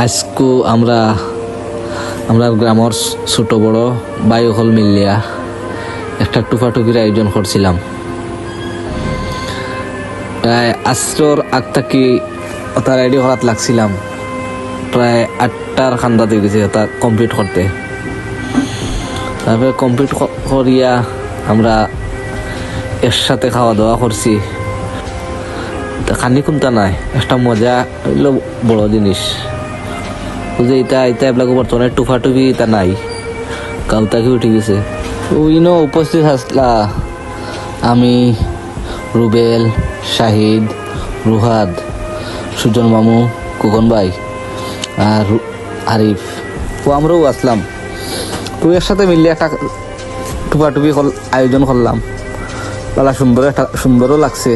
আজকু আমরা আমরা গ্রামের ছোট বড় বায়ুহল মিলিয়া একটা টুফাটুফির আয়োজন করছিলাম। প্রায় আশ্রর আগ থাকি ওটা রেডি করাত লাগছিলাম, প্রায় 8টার খান্দাতে গেছে ওটা কমপ্লিট করতে। তারপরে কমপ্লিট করিয়া আমরা একসাথে খাওয়া দাওয়া করছি। খানি কোনটা নাই, একটা মজা হইলো বড় জিনিস বুঝে। এটা এগুলো বর্তমানে টুফাটুফি এটা নাই, কালতাকে উঠে গেছে। ওইনো উপস্থিত আসলা আমি, রুবেল, শাহিদ, রুহাদ, সুজন মামু, কুকন ভাই আর আরিফ। ও আমরাও আসলাম। তো একসাথে মিললে একটা টুপাটুপি আয়োজন করলাম। সুন্দরও লাগছে।